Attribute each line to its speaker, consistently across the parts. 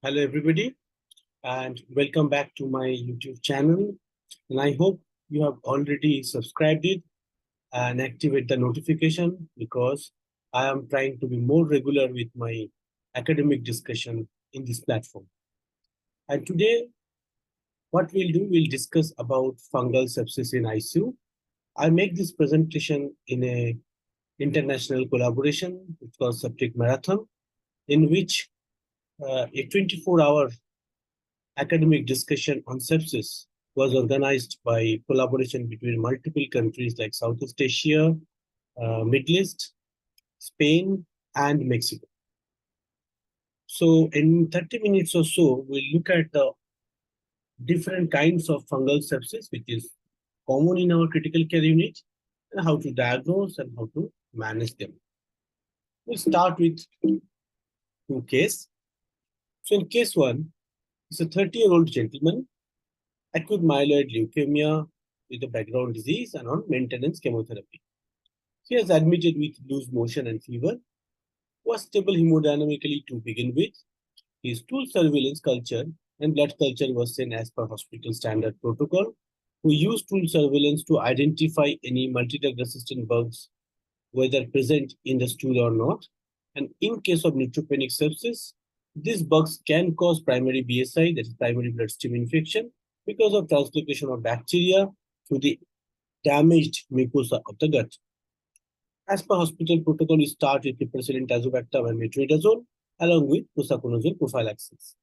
Speaker 1: Hello, everybody, and welcome back to my YouTube channel. And I hope you have already subscribed it and activate the notification because I am trying to be more regular with my academic discussion in this platform. And today, what we'll discuss about fungal sepsis in ICU. I make this presentation in a international collaboration, which was Septic Marathon, in which a 24-hour academic discussion on sepsis was organized by collaboration between multiple countries like Southeast Asia, Middle East, Spain, and Mexico. So in 30 minutes or so, we'll look at the different kinds of fungal sepsis, which is common in our critical care unit, and how to diagnose and how to manage them. We'll start with two cases. So in case one, it's a 30-year-old gentleman, acute myeloid leukemia with a background disease and on maintenance chemotherapy. He was admitted with loose motion and fever, was stable hemodynamically to begin with. His stool surveillance culture and blood culture was sent as per hospital standard protocol. We used stool surveillance to identify any multi-drug resistant bugs, whether present in the stool or not. And in case of neutropenic sepsis, these bugs can cause primary BSI, that is primary bloodstream infection, because of translocation of bacteria to the damaged mucosa of the gut. As per hospital protocol, we start with piperacillin tazobactam and metronidazole along with posaconazole prophylaxis.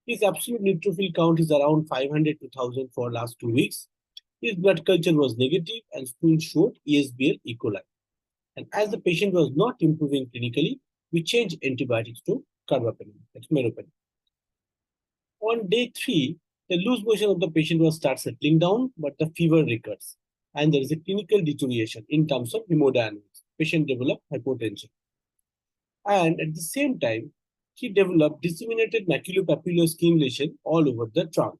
Speaker 1: His absolute neutrophil count is around 500 to 1000 for last 2 weeks. His blood culture was negative and stool showed ESBL E. coli. And as the patient was not improving clinically, we changed antibiotics to carbapenem, that's meropenem. On day 3, the loose motion of the patient was start settling down, but the fever recurs. And there is a clinical deterioration in terms of hemodynamics. Patient developed hypotension. And at the same time, he developed disseminated maculopapular skin lesion all over the trunk.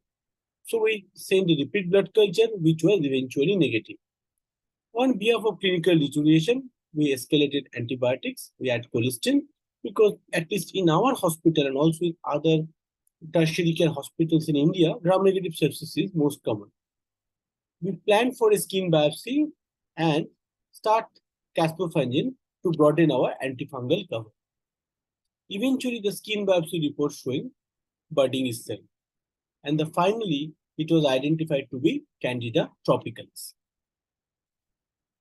Speaker 1: So we sent a repeat blood culture, which was eventually negative. On behalf of clinical deterioration, we escalated antibiotics, we had colistin, because at least in our hospital and also in other tertiary care hospitals in India, gram-negative sepsis is most common. We planned for a skin biopsy and start caspofungin to broaden our antifungal cover. Eventually, the skin biopsy report showing budding is seen. And finally, it was identified to be Candida tropicalis.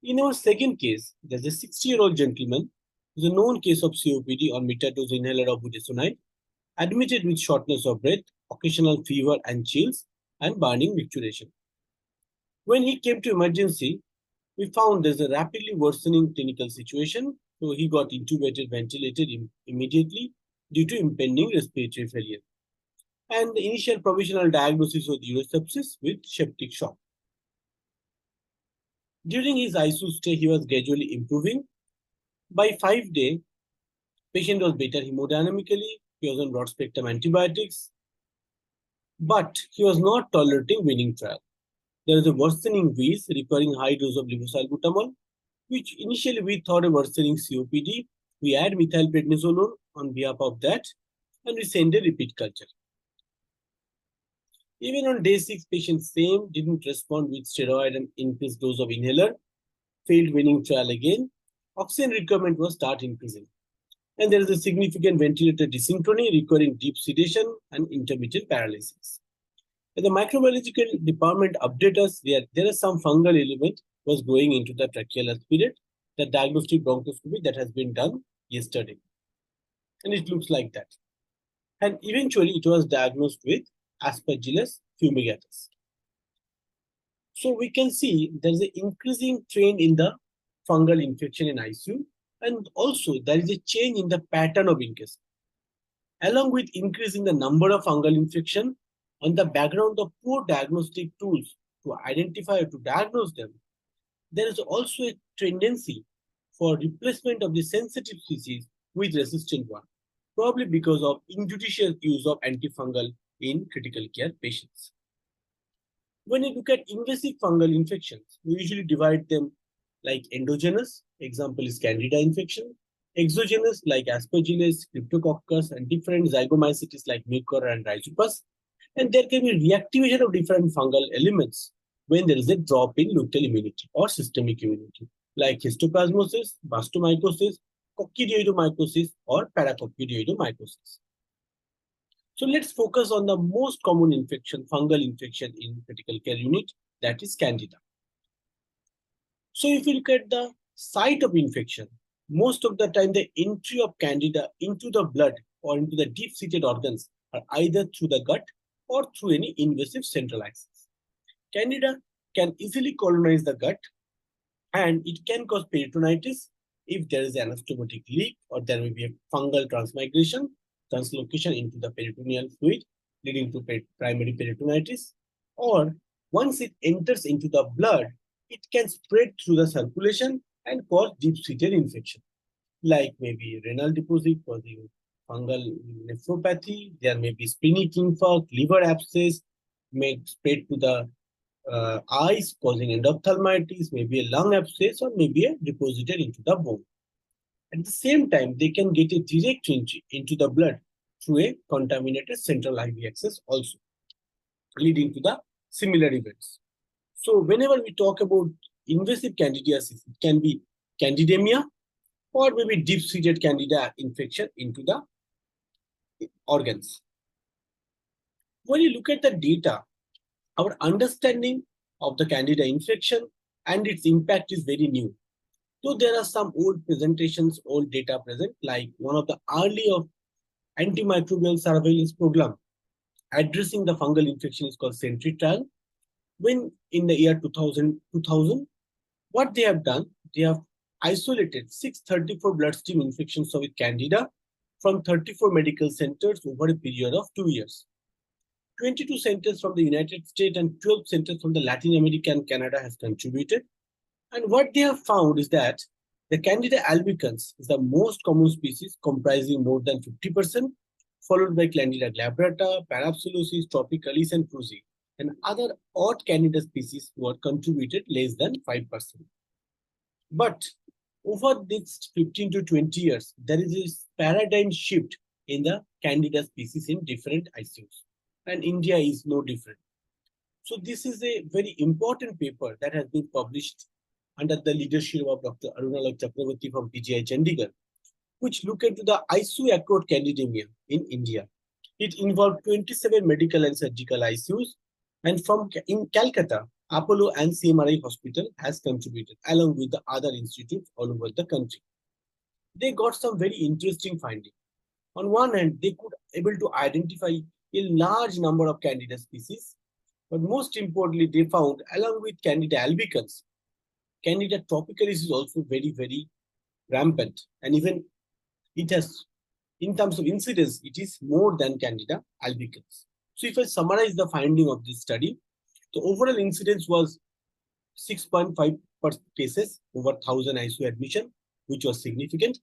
Speaker 1: In our second case, there's a 60-year-old gentleman who is a known case of COPD on metered-dose inhaler of budesonide, admitted with shortness of breath, occasional fever and chills, and burning micturition. When he came to emergency, we found there's a rapidly worsening clinical situation, so he got intubated, ventilated immediately due to impending respiratory failure. And the initial provisional diagnosis was urosepsis with septic shock. During his ICU stay, he was gradually improving. By 5 days, patient was better hemodynamically, he was on broad-spectrum antibiotics, but he was not tolerating winning trial. There is a worsening wheeze requiring high dose of levosalbutamol, which initially we thought a worsening COPD. We add methylprednisolone on behalf of that, and we send a repeat culture. Even on day 6, patient same didn't respond with steroid and increased dose of inhaler, failed winning trial again. Oxygen requirement was start increasing. And there is a significant ventilator dysynchrony requiring deep sedation and intermittent paralysis. And the microbiological department updated us there is some fungal element was going into the tracheal aspirate, the diagnostic bronchoscopy that has been done yesterday. And it looks like that. And eventually it was diagnosed with Aspergillus fumigatus. So we can see there's an increasing trend in the fungal infection in ICU, and also there is a change in the pattern of encasement. Along with increasing the number of fungal infection, on the background of poor diagnostic tools to identify or to diagnose them, there is also a tendency for replacement of the sensitive species with resistant one, probably because of injudicious use of antifungal in critical care patients. When you look at invasive fungal infections, we usually divide them like endogenous, example is Candida infection, exogenous like Aspergillus, Cryptococcus, and different zygomycetes like Mucor and Rhizopus. And there can be reactivation of different fungal elements when there is a drop in local immunity or systemic immunity, like histoplasmosis, bastomycosis, coccidioidomycosis, or paracoccidioidomycosis. So let's focus on the most common infection, fungal infection in critical care unit, that is Candida. So if you look at the site of infection, most of the time the entry of Candida into the blood or into the deep-seated organs are either through the gut or through any invasive central access. Candida can easily colonize the gut and it can cause peritonitis if there is an anastomotic leak or there may be a fungal transmigration, translocation into the peritoneal fluid, leading to primary peritonitis. Or once it enters into the blood, it can spread through the circulation and cause deep-seated infection, like maybe renal deposit causing fungal nephropathy. There may be splenic infarct, liver abscess, may spread to the eyes, causing endophthalmitis, maybe a lung abscess, or maybe a deposited into the bone. At the same time, they can get a direct entry into the blood through a contaminated central IV access also, leading to the similar events. So whenever we talk about invasive candidiasis, it can be candidemia or maybe deep-seated candida infection into the organs. When you look at the data, our understanding of the candida infection and its impact is very new. So there are some old presentations, old data present, like one of the early of antimicrobial surveillance program addressing the fungal infection is called Sentry trial. When in the year 2000, what they have done, they have isolated 634 bloodstream infections with Candida from 34 medical centers over a period of 2 years. 22 centers from the United States and 12 centers from the Latin America and Canada has contributed. And what they have found is that the Candida albicans is the most common species, comprising more than 50%, followed by Candida glabrata, Parapsilosis, tropicalis, and cruzi, and other odd Candida species who are contributed less than 5%. But over these 15 to 20 years, there is a paradigm shift in the Candida species in different ICUs, and India is no different. So this is a very important paper that has been published under the leadership of Dr. Arunalak Chakravarti from PGI Chandigarh, which looked into the ICU acute candidemia in India. It involved 27 medical and surgical ICUs, and from in Calcutta, Apollo and CMRI Hospital has contributed along with the other institutes all over the country. They got some very interesting findings. On one hand, they could able to identify a large number of Candida species, but most importantly, they found along with Candida albicans, Candida tropicalis is also very, very rampant, and even it has, in terms of incidence, it is more than Candida albicans. So if I summarize the finding of this study, the overall incidence was 6.5 per cases over 1,000 ICU admission, which was significant.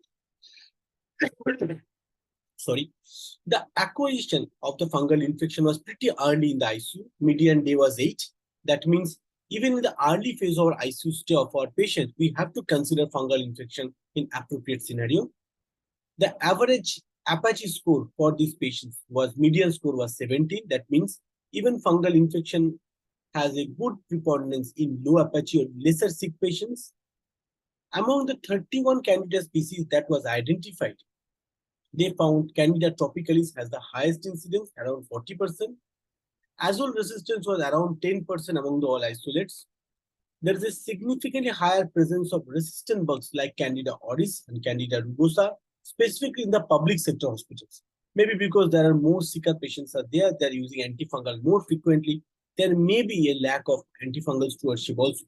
Speaker 1: Sorry. The acquisition of the fungal infection was pretty early in the ICU. Median day was 8. That means even in the early phase of our ICU stay of our patient, we have to consider fungal infection in appropriate scenario. The average Apache score for these patients was, median score was 17. That means even fungal infection has a good preponderance in low Apache or lesser sick patients. Among the 31 Candida species that was identified, they found Candida tropicalis has the highest incidence, around 40%. Azole resistance was around 10% among the all isolates. There is a significantly higher presence of resistant bugs like Candida auris and Candida rugosa, specifically in the public sector hospitals. Maybe because there are more sicker patients are there, they're using antifungal more frequently. There may be a lack of antifungal stewardship also.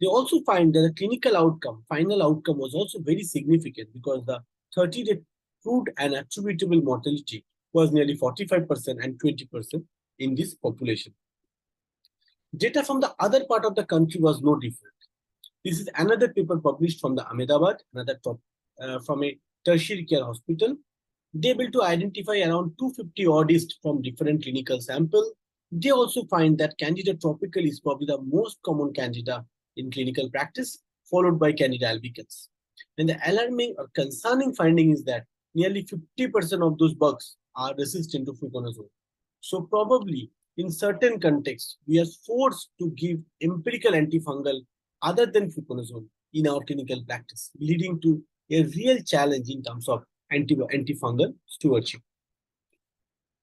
Speaker 1: They also find that the clinical outcome, final outcome was also very significant because the 30-day proved and attributable mortality was nearly 45% and 20% in this population. Data from the other part of the country was no different. This is another paper published from the Ahmedabad, from a tertiary care hospital. They able to identify around 250 oddists from different clinical sample. They also find that Candida tropicalis is probably the most common Candida in clinical practice, followed by Candida albicans. And the alarming or concerning finding is that nearly 50% of those bugs are resistant to fluconazole. So probably in certain contexts, we are forced to give empirical antifungal other than fluconazole in our clinical practice, leading to a real challenge in terms of antifungal stewardship.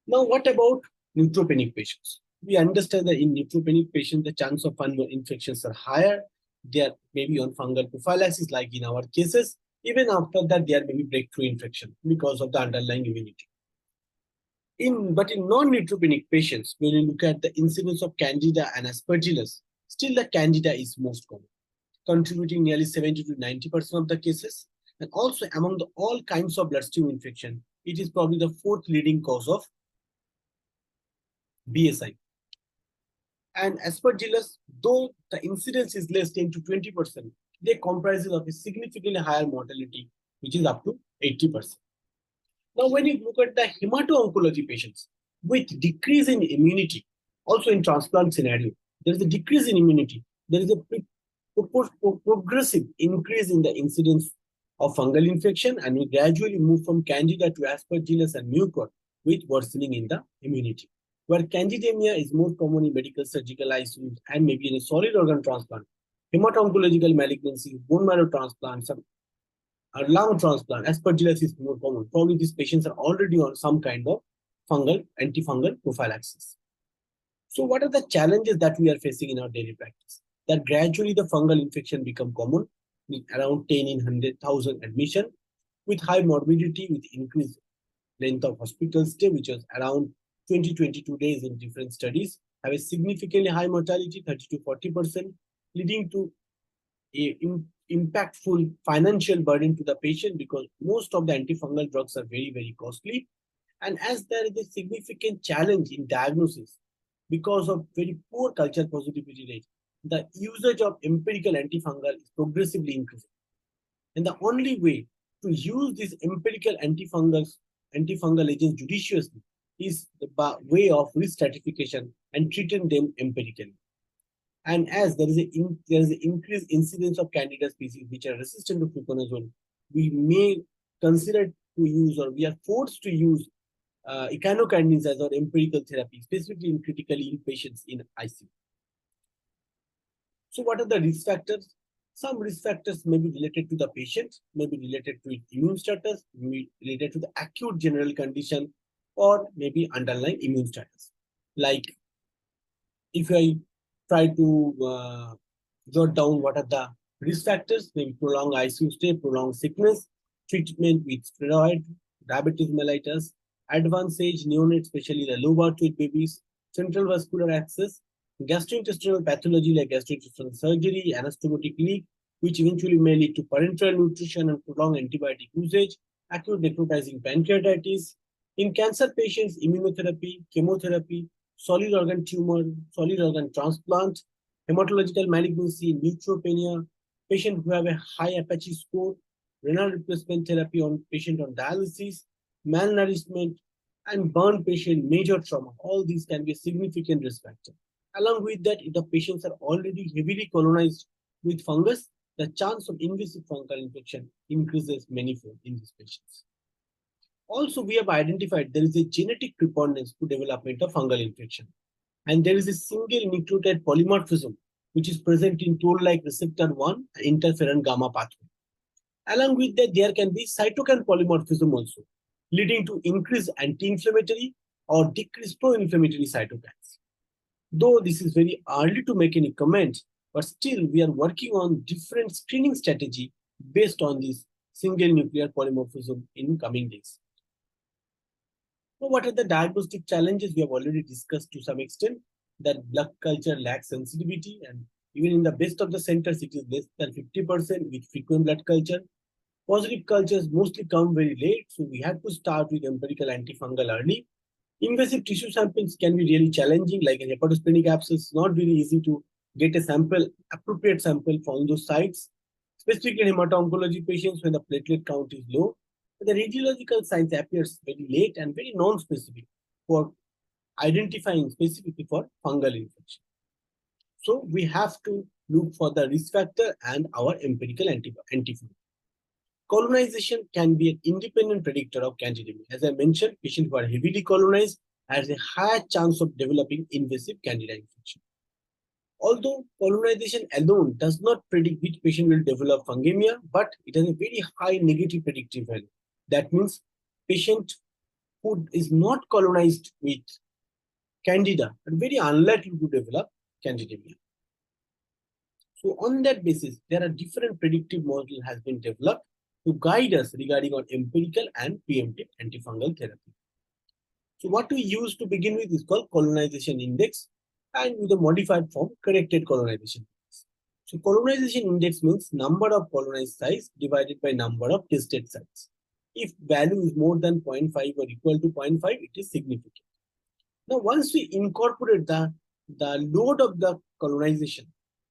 Speaker 1: Now, what about neutropenic patients? We understand that in neutropenic patients, the chance of fungal infections are higher. They are maybe on fungal prophylaxis, like in our cases. Even after that, there may be breakthrough infection because of the underlying immunity. But in non-neutropenic patients, when you look at the incidence of Candida and Aspergillus, still the Candida is most common, contributing nearly 70 to 90% of the cases. And also among the all kinds of bloodstream infection, it is probably the fourth leading cause of BSI. And Aspergillus, though the incidence is less 10 to 20%, they comprise of a significantly higher mortality, which is up to 80%. Now, when you look at the hemato-oncology patients with decrease in immunity, also in transplant scenario, there is a decrease in immunity. There is a progressive increase in the incidence of fungal infection, and we gradually move from Candida to Aspergillus and mucor with worsening in the immunity. Where candidemia is more common in medical surgical ICUs and maybe in a solid organ transplant, hemato-oncological malignancy, bone marrow transplant, some a lung transplant, Aspergillus is more common. Probably these patients are already on some kind of antifungal prophylaxis. So what are the challenges that we are facing in our daily practice? That gradually the fungal infection become common, with around 10 in 100,000 admission, with high morbidity, with increased length of hospital stay, which was around 20-22 days in different studies, have a significantly high mortality, 30 to 40%, leading to a impactful financial burden to the patient because most of the antifungal drugs are very, very costly. And as there is a significant challenge in diagnosis because of very poor culture positivity rate, the usage of empirical antifungal is progressively increasing. And the only way to use these empirical antifungal agents judiciously is the way of risk stratification and treating them empirically. And as there is an increased incidence of Candida species which are resistant to fluconazole, we may consider to use or we are forced to use echinocandins as our empirical therapy, specifically in critically ill patients in ICU. So what are the risk factors? Some risk factors may be related to the patient, may be related to its immune status, may be related to the acute general condition, or maybe underlying immune status. Like if I try to jot down what are the risk factors, maybe prolonged ICU stay, prolonged sickness, treatment with steroid, diabetes mellitus, advanced age neonates, especially the low birth weight babies, central vascular access, gastrointestinal pathology like gastrointestinal surgery, anastomotic leak, which eventually may lead to parenteral nutrition and prolonged antibiotic usage, acute necrotizing pancreatitis. In cancer patients, immunotherapy, chemotherapy, solid organ tumor, solid organ transplant, hematological malignancy, neutropenia, patient who have a high Apache score, renal replacement therapy on patient on dialysis, malnourishment, and burn patient, major trauma. All these can be a significant risk factor. Along with that, if the patients are already heavily colonized with fungus, the chance of invasive fungal infection increases manifold in these patients. Also, we have identified there is a genetic preponderance to development of fungal infection. And there is a single nucleotide polymorphism which is present in toll-like receptor 1 and interferon gamma pathway. Along with that, there can be cytokine polymorphism also, leading to increased anti-inflammatory or decreased pro-inflammatory cytokines. Though this is very early to make any comment, but still we are working on different screening strategy based on this single nuclear polymorphism in coming days. So what are the diagnostic challenges? We have already discussed to some extent that blood culture lacks sensitivity, and even in the best of the centers, it is less than 50% with frequent blood culture. Positive cultures mostly come very late, so we have to start with empirical antifungal early. Invasive tissue samples can be really challenging, like a hepatosplenic abscess, not really easy to get a sample, appropriate sample from those sites, specifically in hemato-oncology patients when the platelet count is low. The radiological signs appears very late and very non-specific for identifying specifically for fungal infection. So we have to look for the risk factor and our empirical antifungal. Colonization can be an independent predictor of candidemia. As I mentioned, patients who are heavily colonized has a higher chance of developing invasive candida infection. Although colonization alone does not predict which patient will develop fungemia, but it has a very high negative predictive value. That means patient who is not colonized with candida are very unlikely to develop candidemia. So on that basis, there are different predictive models has been developed to guide us regarding on empirical and preemptive antifungal therapy. So what we use to begin with is called colonization index, and with a modified form, corrected colonization index. So colonization index means number of colonized sites divided by number of tested sites. If value is more than 0.5 or equal to 0.5, it is significant. Now, once we incorporate the load of the colonization,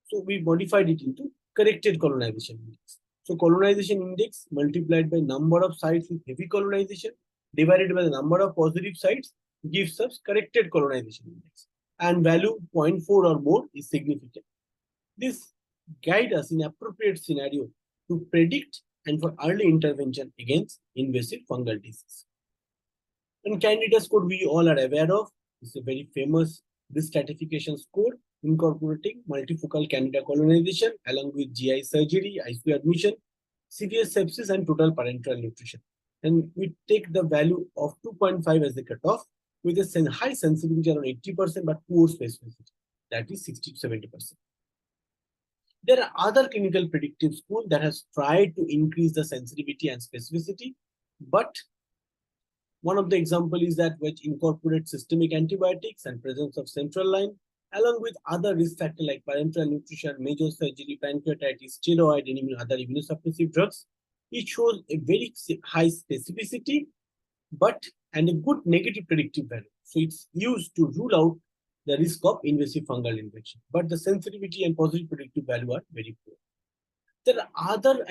Speaker 1: so we modified it into corrected colonization index. So colonization index multiplied by number of sites with heavy colonization divided by the number of positive sites gives us corrected colonization index. And value 0.4 or more is significant. This guides us in appropriate scenario to predict and for early intervention against invasive fungal disease. And Candida score we all are aware of. It's a very famous risk stratification score incorporating multifocal Candida colonization along with GI surgery, ICU admission, severe sepsis, and total parenteral nutrition. And we take the value of 2.5 as the cutoff with a high sensitivity around 80% but poor specificity, that is 60 to 70%. There are other clinical predictive schools that has tried to increase the sensitivity and specificity, but one of the examples is that which incorporates systemic antibiotics and presence of central line, along with other risk factors like parenteral nutrition, major surgery, pancreatitis, steroid, and other immunosuppressive drugs. It shows a very high specificity, and a good negative predictive value. So it's used to rule out the risk of invasive fungal infection, but the sensitivity and positive predictive value are very poor. There are other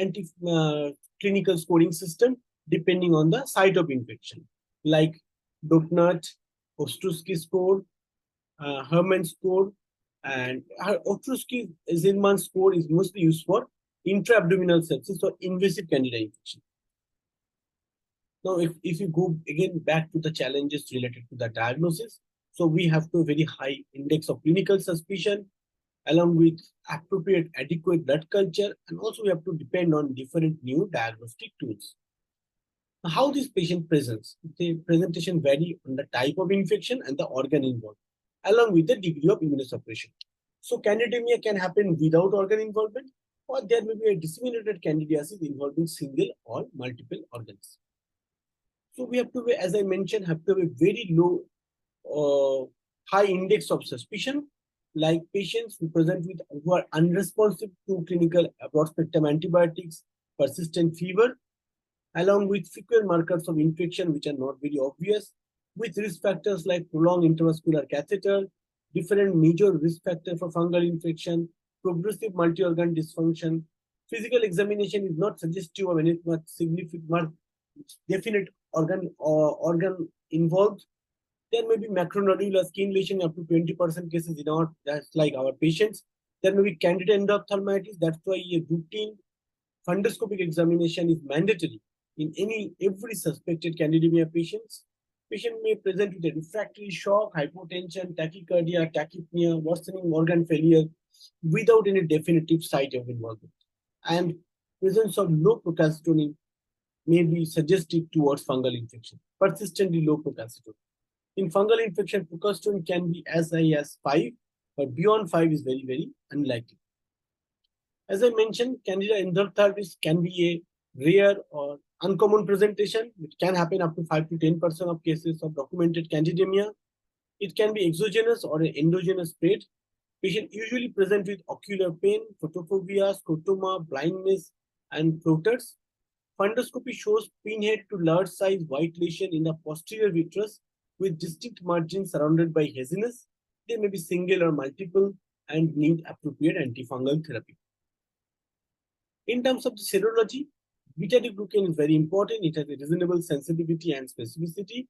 Speaker 1: clinical scoring system depending on the site of infection, like Dopnat, Ostrowski score, Herman score, and Ostrowski-Zinman score is mostly used for intra-abdominal sepsis or invasive candida infection. Now, if you go again back to the challenges related to the diagnosis, so we have to very high index of clinical suspicion, along with appropriate adequate blood culture, and also we have to depend on different new diagnostic tools. Now, how this patient presents? The presentation vary on the type of infection and the organ involved, along with the degree of immunosuppression. So candidemia can happen without organ involvement, or there may be a disseminated candidiasis involving single or multiple organs. So we have to, as I mentioned, have to have a very low, high index of suspicion, like patients who are unresponsive to clinical broad spectrum antibiotics, persistent fever, along with frequent markers of infection which are not very obvious, with risk factors like prolonged intravascular catheter, different major risk factors for fungal infection, progressive multi-organ dysfunction. Physical examination is not suggestive of any much significant, definite organ involved. There may be macronodular skin lesion up to 20% cases in our, that's like our patients. There may be candida endophthalmitis. That's why a routine fundoscopic examination is mandatory in every suspected candidemia patients. Patient may present with a refractory shock, hypotension, tachycardia, tachypnea, worsening organ failure without any definitive site of involvement. And presence of low procalcitonin may be suggestive towards fungal infection, persistently low procalcitonin. In fungal infection, procalcitonin can be as high as 5, but beyond 5 is very, very unlikely. As I mentioned, Candida endophthalmitis can be a rare or uncommon presentation. It can happen up to 5 to 10% of cases of documented candidemia. It can be exogenous or an endogenous spread. Patient usually present with ocular pain, photophobia, scotoma, blindness, and floaters. Fundoscopy shows pinhead to large size white lesion in the posterior vitreous with distinct margins surrounded by haziness. They may be single or multiple and need appropriate antifungal therapy. In terms of the serology, beta-glucan is very important. It has a reasonable sensitivity and specificity.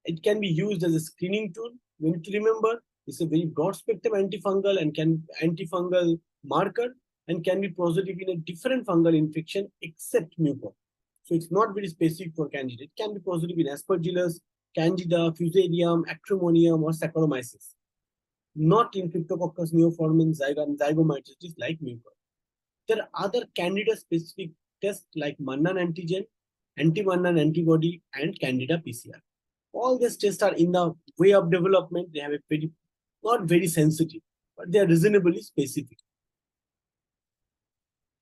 Speaker 1: It can be used as a screening tool. We need to remember it's a very broad spectrum antifungal and antifungal marker, and can be positive in a different fungal infection except mucor. So it's not very specific for Candida. It can be positive in Aspergillus, Candida, Fusarium, Acremonium, or Saccharomyces. Not in Cryptococcus neoformans, zygomycetes like mucor. There are other Candida-specific tests like Mannan antigen, anti-Mannan antibody, and Candida PCR. All these tests are in the way of development. They have a very, not very sensitive, but they are reasonably specific.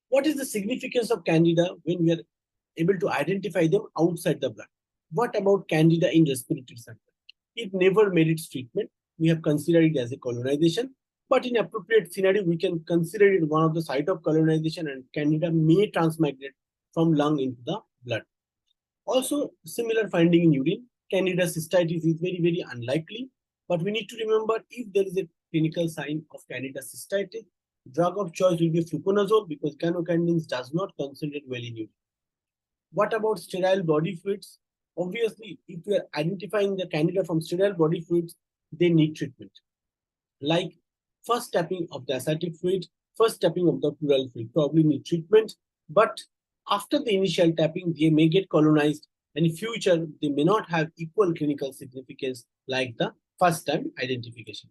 Speaker 1: What is the significance of Candida when we are able to identify them outside the blood? What about Candida in respiratory sample? It never merits treatment. We have considered it as a colonization, but in appropriate scenario, we can consider it one of the site of colonization, and Candida may transmigrate from lung into the blood. Also, similar finding in urine, Candida cystitis is very, very unlikely, but we need to remember if there is a clinical sign of Candida cystitis, drug of choice will be fluconazole because echinocandins does not concentrate well in urine. What about sterile body fluids? Obviously, if we are identifying the Candida from sterile body fluids, they need treatment. Like first tapping of the ascitic fluid, first tapping of the pleural fluid probably need treatment, but after the initial tapping, they may get colonized, and in future, they may not have equal clinical significance like the first time identification.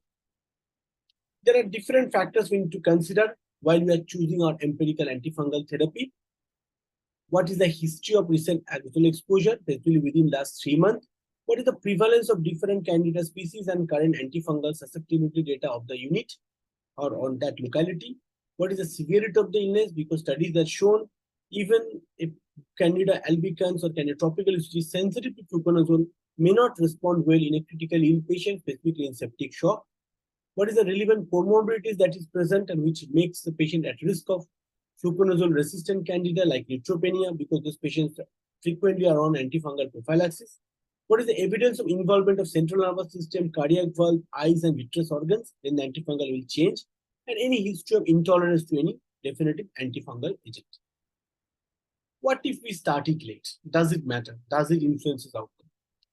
Speaker 1: There are different factors we need to consider while we are choosing our empirical antifungal therapy. What is the history of recent aerosol exposure, especially within last 3 months? What is the prevalence of different Candida species and current antifungal susceptibility data of the unit or on that locality? What is the severity of the illness? Because studies have shown even if Candida albicans or Candida tropicals, which is sensitive to fluconazole, may not respond well in a critically ill patient, specifically in septic shock. What is the relevant comorbidities that is present and which makes the patient at risk of fluconazole resistant Candida like neutropenia, because those patients frequently are on antifungal prophylaxis? What is the evidence of involvement of central nervous system, cardiac valve, eyes, and vitreous organs? Then the antifungal will change. And any history of intolerance to any definitive antifungal agent. What if we start it late? Does it matter? Does it influence its outcome?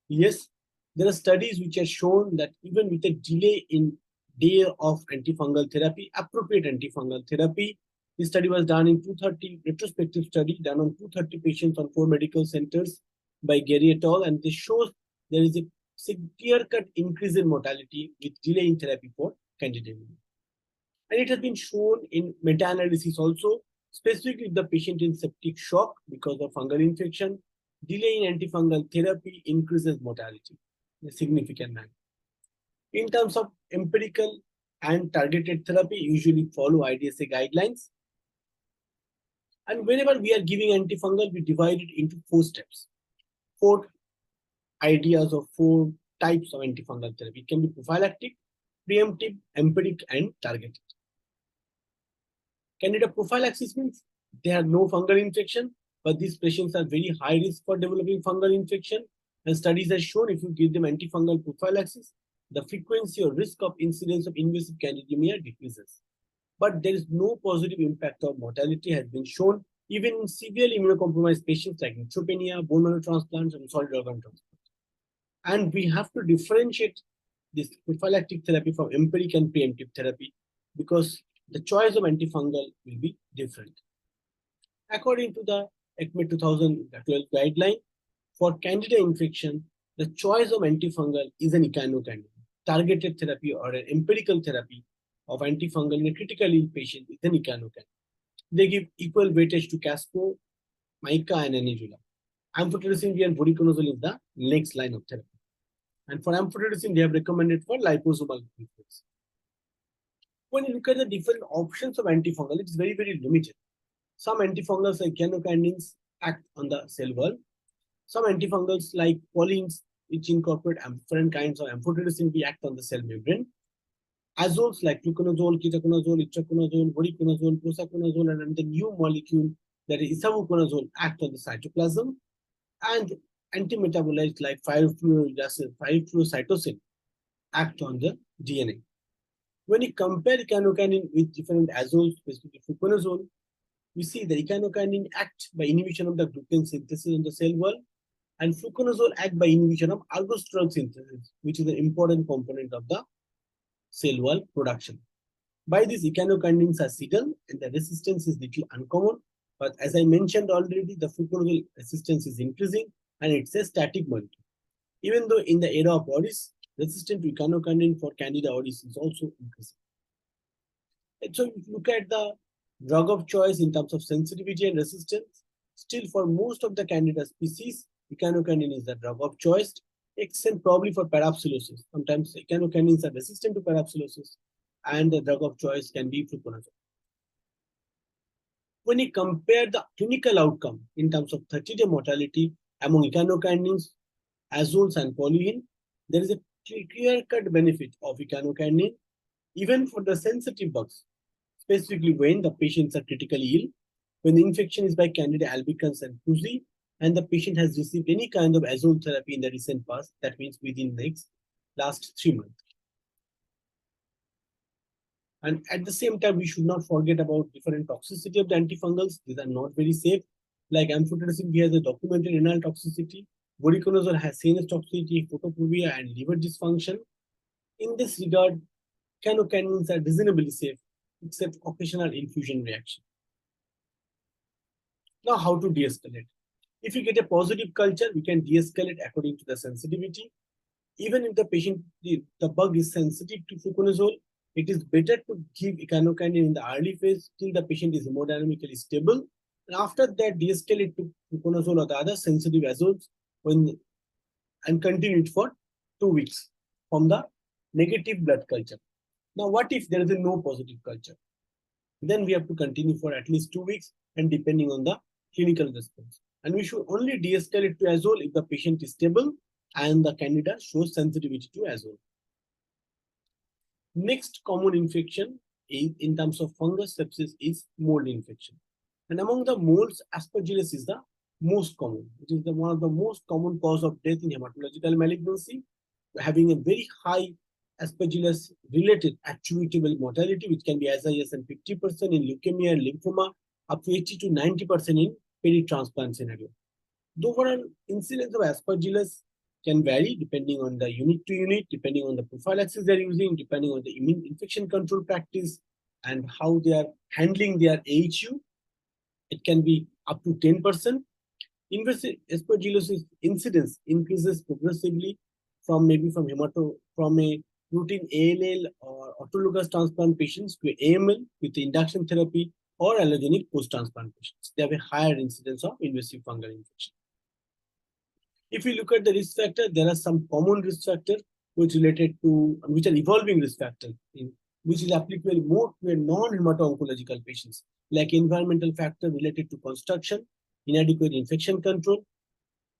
Speaker 1: Yes, there are studies which have shown that even with a delay in day of antifungal therapy, appropriate antifungal therapy, this study was done in 230, retrospective study done on 230 patients on 4 medical centers by Gary et al. And this shows there is a clear-cut increase in mortality with delay in therapy for Candida. And it has been shown in meta-analysis also, specifically if the patient in septic shock because of fungal infection, delay in antifungal therapy increases mortality in a significant manner. In terms of empirical and targeted therapy, usually follow IDSA guidelines. And whenever we are giving antifungal, we divide it into 4 steps. 4 ideas or 4 types of antifungal therapy. It can be prophylactic, preemptive, empiric, and targeted. Candida prophylaxis means they have no fungal infection, but these patients are very high risk for developing fungal infection. And studies have shown if you give them antifungal prophylaxis, the frequency or risk of incidence of invasive candidemia decreases. But there is no positive impact of mortality has been shown even in severely immunocompromised patients like neutropenia, bone marrow transplants, and solid organ transplant. And we have to differentiate this prophylactic therapy from empiric and preemptive therapy because the choice of antifungal will be different. According to the ECME 2012 guideline, for Candida infection, the choice of antifungal is an echinocandin. Targeted therapy or an empirical therapy of antifungal in a critically ill patient is an echinocandin. They give equal weightage to Casco, Mica, and Anizula. Amphotericin and voriconazole is the next line of therapy. And for amphotericin, they have recommended for liposomal treatments. When you look at the different options of antifungal, it is very, very limited. Some antifungals like echinocandins act on the cell wall. Some antifungals like polines, which incorporate different kinds of amphotericin, act on the cell membrane. Azoles like fluconazole, ketoconazole, itraconazole, voriconazole, prosaconazole, and the new molecule that is isavuconazole act on the cytoplasm. And antimetabolites like 5-fluorocytosine act on the DNA. When you compare echinocandin with different azoles, specifically fluconazole, we see the echinocandin act by inhibition of the gluten synthesis on the cell wall, and fluconazole act by inhibition of aldosterone synthesis, which is an important component of the cell wall production. By this, echinocandins are sedal and the resistance is little uncommon. But as I mentioned already, the fluconazole resistance is increasing and it's a static molecule. Even though in the era of oris, resistance to echinocandin for Candida auris is also increasing. And so if you look at the drug of choice in terms of sensitivity and resistance, still for most of the Candida species, echinocandin is the drug of choice, except probably for parapsilosis. Sometimes echinocandins are resistant to parapsilosis, and the drug of choice can be fluconazole. When you compare the clinical outcome in terms of 30-day mortality among echinocandins, azoles, and polyhine, there is a clear-cut benefit of echinocandin even for the sensitive bugs, specifically when the patients are critically ill, when the infection is by Candida albicans and Cruzi, and the patient has received any kind of azole therapy in the recent past, that means within the last 3 months. And at the same time, we should not forget about different toxicity of the antifungals. These are not very safe. Like amphotericin has a documented renal toxicity. Voriconazole has CNS toxicity, photophobia, and liver dysfunction. In this regard, echinocandins are reasonably safe, except occasional infusion reaction. Now, how to de-escalate? If you get a positive culture, we can de-escalate according to the sensitivity. Even if the patient, the bug is sensitive to fluconazole, it is better to give echinocandin in the early phase till the patient is hemodynamically stable. And after that, de-escalate to fluconazole or the other sensitive azoles and continue it for 2 weeks from the negative blood culture. Now, what if there is a no positive culture? Then we have to continue for at least 2 weeks and depending on the clinical response. And we should only de-escalate to azole if the patient is stable and the candida shows sensitivity to azole. Next common infection in terms of fungus sepsis is mold infection. And among the molds, aspergillus is the most common. It is one of the most common cause of death in hematological malignancy, having a very high aspergillus related attributable mortality, which can be as high as 50% in leukemia and lymphoma, up to 80 to 90% in peri-transplant scenario. The overall incidence of aspergillus can vary depending on the unit to unit, depending on the prophylaxis they're using, depending on the immune infection control practice, and how they are handling their AHU. It can be up to 10%. Invasive aspergillosis incidence increases progressively from a routine ALL or autologous transplant patients to AML with induction therapy or allogenic post-transplant patients. They have a higher incidence of invasive fungal infection. If we look at the risk factor, there are some common risk factors which are evolving risk factors, which is applicable more to a non-hemato-oncological patients, like environmental factor related to construction, inadequate infection control,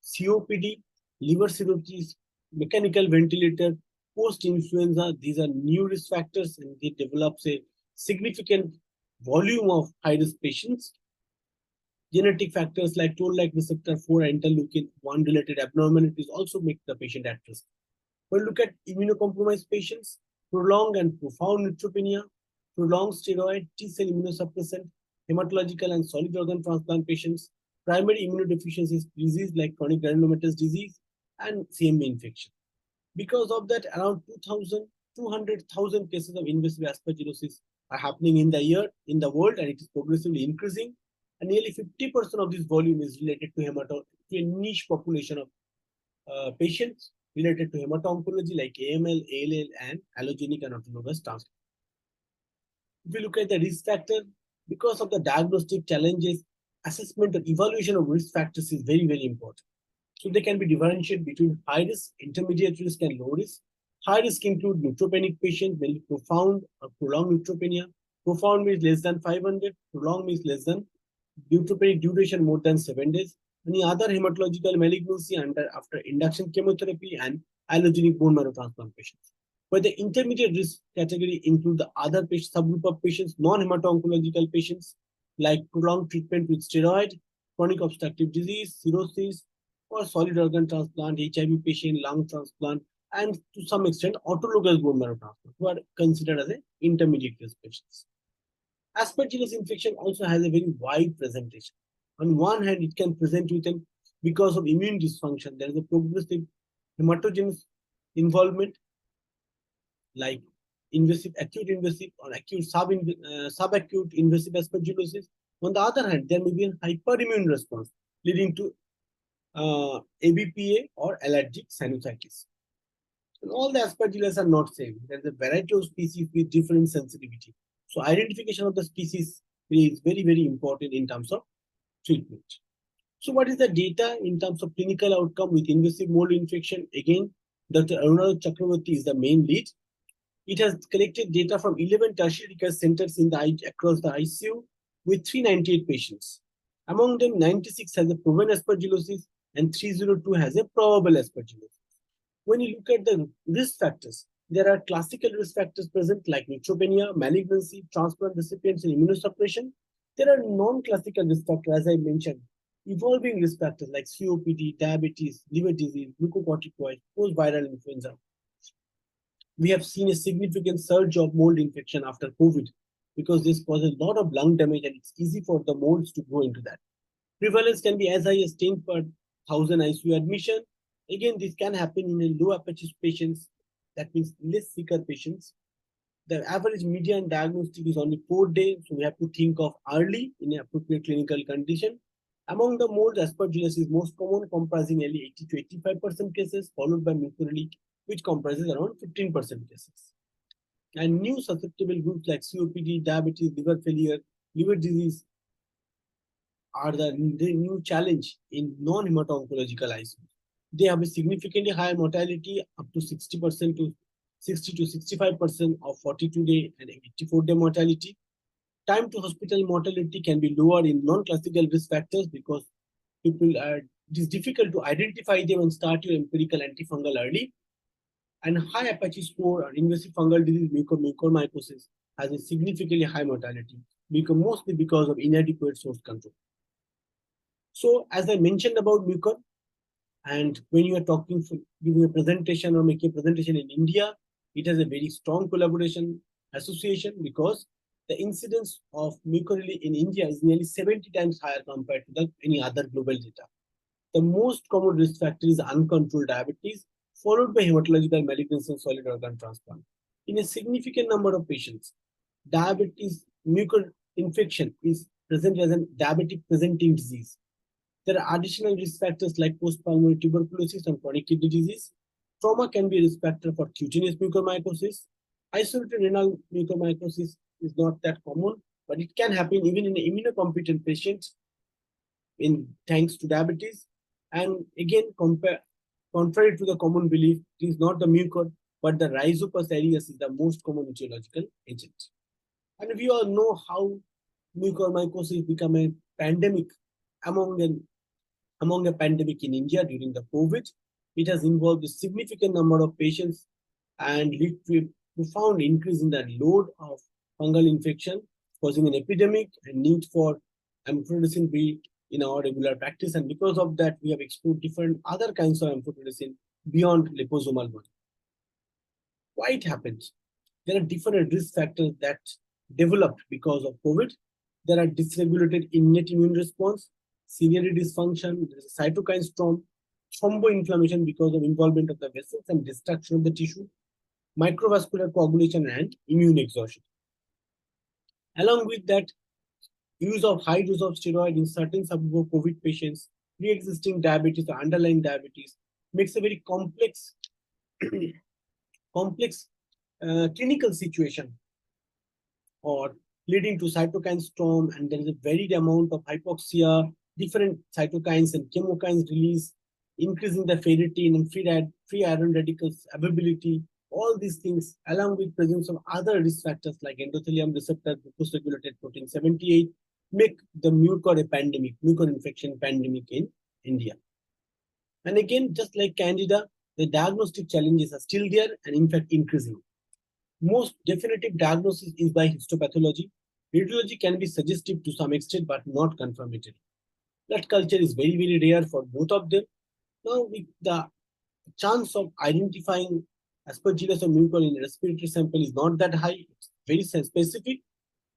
Speaker 1: COPD, liver cirrhosis, mechanical ventilator, post-influenza. These are new risk factors and it develops a significant volume of high-risk patients. Genetic factors like toll-like receptor 4 interleukin 1 related abnormalities also make the patient at risk. When we look at immunocompromised patients, prolonged and profound neutropenia, prolonged steroid, T-cell immunosuppressant, hematological and solid organ transplant patients, primary immunodeficiency disease like chronic granulomatous disease, and CMV infection. Because of that, around 200,000 cases of invasive aspergillosis are happening in the year in the world, and it is progressively increasing. And nearly 50% of this volume is related to a niche population of patients related to hemato-oncology like AML, ALL, and allogenic and autologous transplant. If we look at the risk factor, because of the diagnostic challenges, assessment or evaluation of risk factors is very, very important. So they can be differentiated between high risk, intermediate risk, and low risk. High risk include neutropenic patients, mainly profound or prolonged neutropenia. Profound means less than 500, prolonged means less than neutropenic duration more than 7 days. Any other hematological malignancy after induction chemotherapy and allogenic bone marrow transplant patients. But the intermediate risk category include the other subgroup of patients, non-hemato-oncological patients, like prolonged treatment with steroid, chronic obstructive disease, cirrhosis, or solid organ transplant, HIV patient, lung transplant, and to some extent autologous bone marrow transplant, who are considered as an intermediate risk patients. Aspergillus infection also has a very wide presentation. On one hand, it can present because of immune dysfunction. There is a progressive hematogenous involvement, like invasive, acute invasive, or acute subacute invasive aspergillosis. On the other hand, there may be a hyperimmune response leading to ABPA or allergic sinusitis. And all the aspergillus are not same. There's a variety of species with different sensitivity. So identification of the species is very, very important in terms of treatment. So what is the data in terms of clinical outcome with invasive mold infection? Again, Dr. Aruna Chakravarti is the main lead. It has collected data from 11 tertiary care centers across the ICU with 398 patients. Among them, 96 has a proven aspergillosis and 302 has a probable aspergillosis. When you look at the risk factors, there are classical risk factors present like neutropenia, malignancy, transplant recipients, and immunosuppression. There are non-classical risk factors, as I mentioned, evolving risk factors like COPD, diabetes, liver disease, glucocorticoids, post-viral influenza. We have seen a significant surge of mold infection after COVID because this causes a lot of lung damage and it's easy for the molds to go into that. Prevalence can be as high as 10 per 1,000 ICU admission. Again, this can happen in a low aperture patients, that means less sicker patients. The average median diagnostic is only 4 days, so we have to think of early in an appropriate clinical condition. Among the molds, aspergillus is most common, comprising nearly 80 to 85% cases, followed by mucorales, which comprises around 15% cases. And new susceptible groups like COPD, diabetes, liver failure, liver disease are the new challenge in non-hemato-oncological ICU. They have a significantly higher mortality, up to 60% to 60 to 65% of 42-day and 84-day mortality. Time to hospital mortality can be lower in non-classical risk factors because it is difficult to identify them and start your empirical antifungal early. And high Apache score or invasive fungal disease mucormycosis has a significantly high mortality, mostly because of inadequate source control. So as I mentioned about mucor, and when you are giving a presentation or making a presentation in India, it has a very strong collaboration association because the incidence of mucorale in India is nearly 70 times higher compared to any other global data. The most common risk factor is uncontrolled diabetes, followed by hematological malignancy and solid organ transplant. In a significant number of patients, diabetes mucor infection is present as a diabetic presenting disease. There are additional risk factors like post-pulmonary tuberculosis and chronic kidney disease. Trauma can be a risk factor for cutaneous mucormycosis. Isolated renal mucormycosis is not that common, but it can happen even in immunocompetent patients thanks to diabetes. And again, contrary to the common belief, it is not the mucor, but the Rhizopus aureus is the most common etiological agent. And we all know how mucormycosis became a pandemic among a pandemic in India during the COVID. It has involved a significant number of patients and led to a profound increase in the load of fungal infection, causing an epidemic and need for amphotericin B in our regular practice. And because of that, we have explored different other kinds of amphotericin beyond liposomal one. Why it happens? There are different risk factors that developed because of COVID. There are dysregulated innate immune response, ciliary dysfunction, there is a cytokine storm, thromboinflammation because of involvement of the vessels and destruction of the tissue, microvascular coagulation, and immune exhaustion. Along with that, use of high dose of steroid in certain subgroup of COVID patients, pre-existing diabetes or underlying diabetes makes a very complex clinical situation, or leading to cytokine storm, and there is a varied amount of hypoxia, different cytokines and chemokines release, increasing the ferritin and free iron radicals availability. All these things, along with presence of other risk factors like endothelium receptor glucose-regulated protein 78, make the mucor infection pandemic in India. And again, just like Candida, the diagnostic challenges are still there and in fact increasing. Most definitive diagnosis is by histopathology. Radiology can be suggestive to some extent, but not confirmatory. Blood culture is very, very rare for both of them. Now, with the chance of identifying aspergillus or mucor in a respiratory sample is not that high. It's very specific,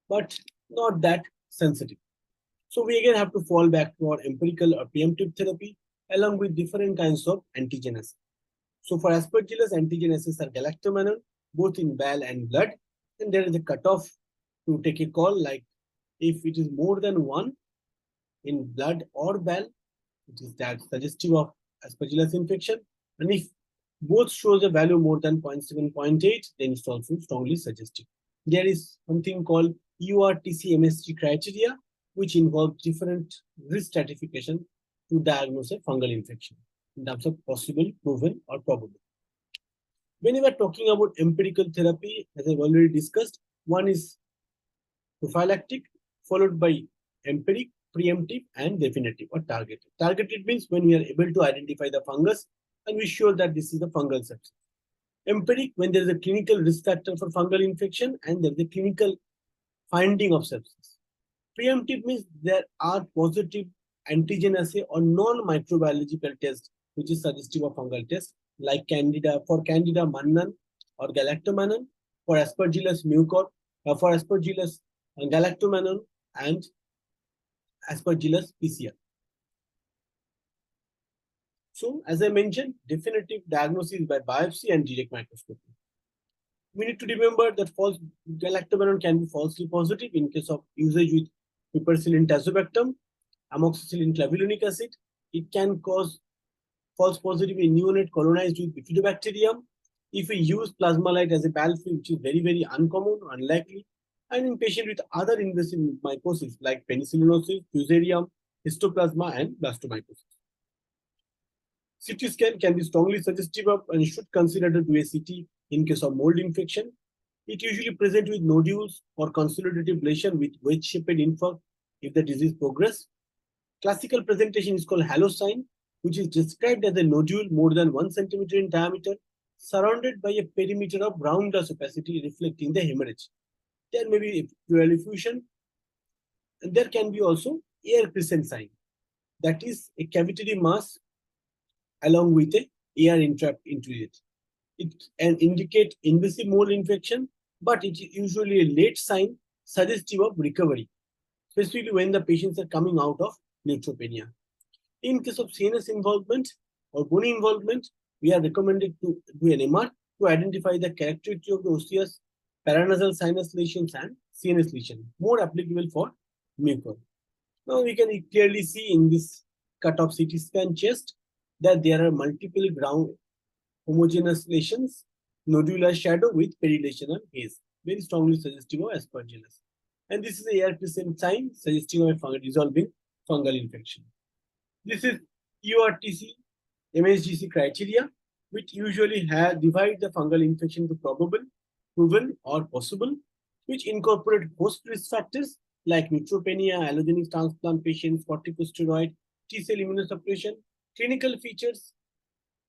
Speaker 1: but not that sensitive. So we again have to fall back to our empirical or preemptive therapy along with different kinds of antigen assays. So for aspergillus, antigen assays are galactomannan, both in bile and blood. And there is a cutoff to take a call, like if it is more than 1 in blood or bile, it is that suggestive of aspergillus infection. And if both shows a value more than 0.7, 0.8, then it's also strongly suggestive. There is something called URTC-MSG criteria, which involves different risk stratification to diagnose a fungal infection in terms of possible, proven, or probable. When we are talking about empirical therapy, as I've already discussed, one is prophylactic, followed by empiric, preemptive, and definitive or targeted. Targeted means when we are able to identify the fungus and we sure that this is a fungal sepsis. Empiric, when there is a clinical risk factor for fungal infection and there is a clinical finding of sepsis. Preemptive means there are positive antigen assay or non-microbiological tests which is suggestive of fungal test, like Candida for Candida mannan or galactomannan, for Aspergillus mucor, for Aspergillus galactomannan, and Aspergillus PCR. So, as I mentioned, definitive diagnosis by biopsy and direct microscopy. We need to remember that false galactomannan can be falsely positive in case of usage with piperacillin tazobactam, amoxicillin clavulanic acid. It can cause false positive in neonate colonized with bifidobacterium. If we use plasma-lyte as a biofilm, which is very, very uncommon, unlikely, and in patients with other invasive mycosis like penicillinosis, fusarium, histoplasma, and blastomycosis. CT scan can be strongly suggestive of and should consider to do a CT in case of mold infection. It usually presents with nodules or consolidative lesion with wedge-shaped infarct if the disease progress. Classical presentation is called halo sign, which is described as a nodule more than 1 centimeter in diameter, surrounded by a perimeter of brown glass opacity reflecting the hemorrhage. There may be pleural effusion, and there can be also air crescent sign, that is a cavitary mass along with a air entrapped into it. It can indicate invasive mold infection, but it is usually a late sign suggestive of recovery, especially when the patients are coming out of neutropenia. In case of CNS involvement or bony involvement, we are recommended to do an MR to identify the characteristic of the osseous, paranasal sinus lesions, and CNS lesion, more applicable for mucor. Now we can clearly see in this cut-off CT scan chest that there are multiple ground homogeneous lesions, nodular shadow with perilesional haze, very strongly suggestive of aspergillus. And this is a air crescent sign suggestive of a resolving fungal infection. This is URTC MSGC criteria, which usually divide the fungal infection into probable, proven, or possible, which incorporate host risk factors like neutropenia, allogeneic transplant patients, corticosteroid, T-cell immunosuppression, clinical features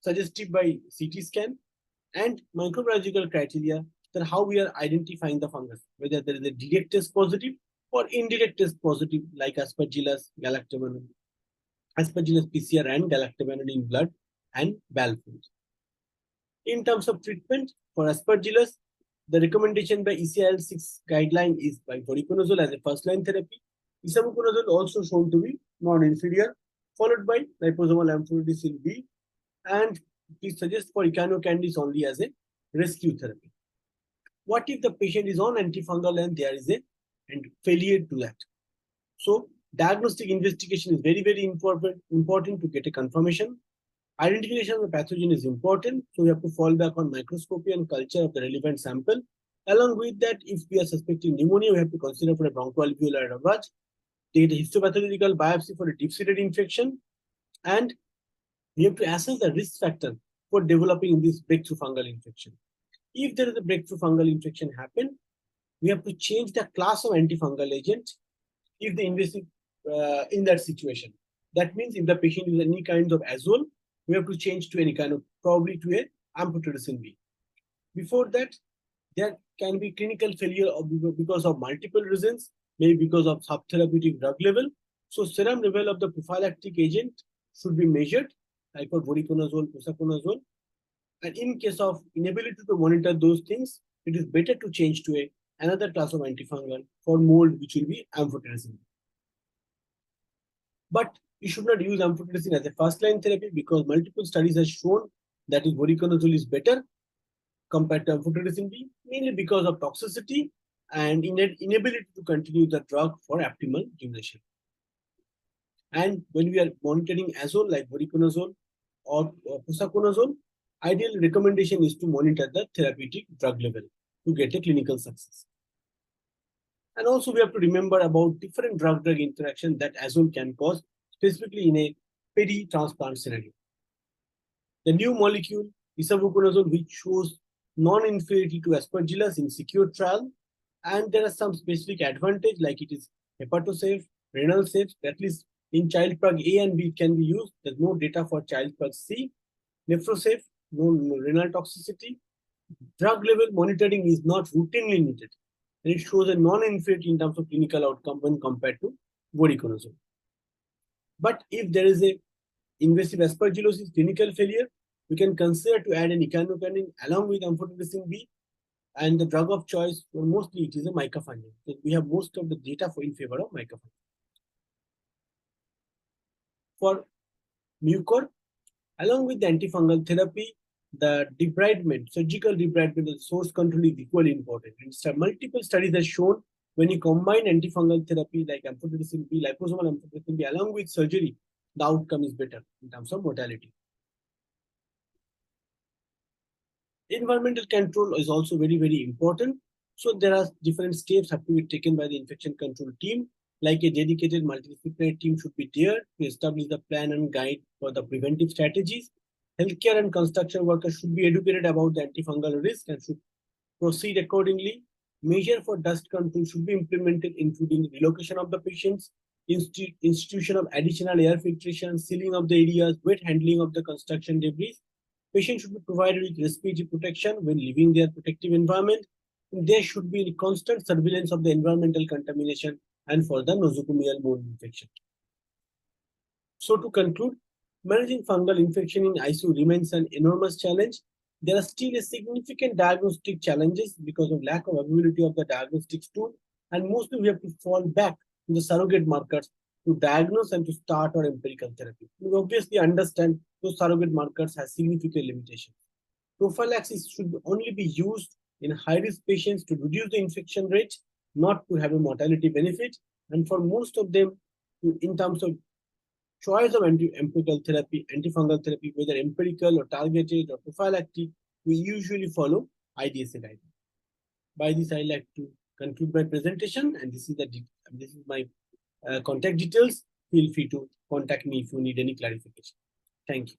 Speaker 1: suggested by CT scan, and microbiological criteria that how we are identifying the fungus, whether there is a direct test positive or indirect test positive like Aspergillus, galactomannan, Aspergillus PCR and galactomannan in blood and bile fluids. In terms of treatment for Aspergillus, the recommendation by ECIL-6 guideline is by voriconazole as a first-line therapy. Isavuconazole also shown to be non-inferior, followed by liposomal amphotericin B, and we suggest for echinocandis only as a rescue therapy. What if the patient is on antifungal and there is a failure to that? So diagnostic investigation is very, very important to get a confirmation. Identification of the pathogen is important, so we have to fall back on microscopy and culture of the relevant sample. Along with that, if we are suspecting pneumonia, we have to consider for a bronchoalveolar lavage, take the histopathological biopsy for a deep-seated infection, and we have to assess the risk factor for developing this breakthrough fungal infection. If there is a breakthrough fungal infection happen, we have to change the class of antifungal agent if the invasive in that situation. That means if the patient is any kind of azole, we have to change to any kind of, probably to a amphotericin B. Before that, there can be clinical failure because of multiple reasons, maybe because of subtherapeutic drug level. So serum level of the prophylactic agent should be measured, like for voriconazole, posaconazole. And in case of inability to monitor those things, it is better to change to another class of antifungal for mold, which will be amphotericin. But you should not use amphotericin as a first-line therapy because multiple studies have shown that voriconazole is better compared to amphotericin B, mainly because of toxicity and inability to continue the drug for optimal duration. And when we are monitoring azole like voriconazole or posaconazole, ideal recommendation is to monitor the therapeutic drug level to get a clinical success. And also we have to remember about different drug-drug interaction that azole can cause, specifically in a peri-transplant scenario. The new molecule isavuconazole, which shows non-inferiority to aspergillus in secure trial, and there are some specific advantage like it is hepatosafe, renal safe, at least in child plug A and B can be used. There's no data for child plug C. Nephrosafe, no renal toxicity. Drug level monitoring is not routinely needed, and it shows a non-inferiority in terms of clinical outcome when compared to voriconazole. But if there is a invasive aspergillosis clinical failure, we can consider to add an echinocandin along with amphotericin B, and the drug of choice for mostly it is a micafungin. So we have most of the data in favor of micafungin. For mucor, along with the antifungal therapy, the debridement, surgical debridement of source control is equally important. And so multiple studies have shown when you combine antifungal therapy like amphotericin B, liposomal amphotericin B along with surgery, the outcome is better in terms of mortality. Environmental control is also very, very important. So there are different steps have to be taken by the infection control team, like a dedicated multidisciplinary team should be there to establish the plan and guide for the preventive strategies. Healthcare and construction workers should be educated about the antifungal risk and should proceed accordingly. Measure for dust control should be implemented, including relocation of the patients, institution of additional air filtration, sealing of the areas, wet handling of the construction debris. Patients should be provided with respiratory protection when leaving their protective environment. There should be constant surveillance of the environmental contamination and for the nosocomial mold infection. So to conclude, managing fungal infection in ICU remains an enormous challenge. There are still a significant diagnostic challenges because of lack of availability of the diagnostics tool, and mostly we have to fall back to the surrogate markers to diagnose and to start our empirical therapy. We obviously understand those surrogate markers have significant limitations. Prophylaxis should only be used in high-risk patients to reduce the infection rate, not to have a mortality benefit. And for most of them, in terms of choice of empirical therapy, antifungal therapy, whether empirical or targeted or prophylactic, we usually follow IDSA guidelines. By this, I like to conclude my presentation, and this is my contact details. Feel free to contact me if you need any clarification. Thank you.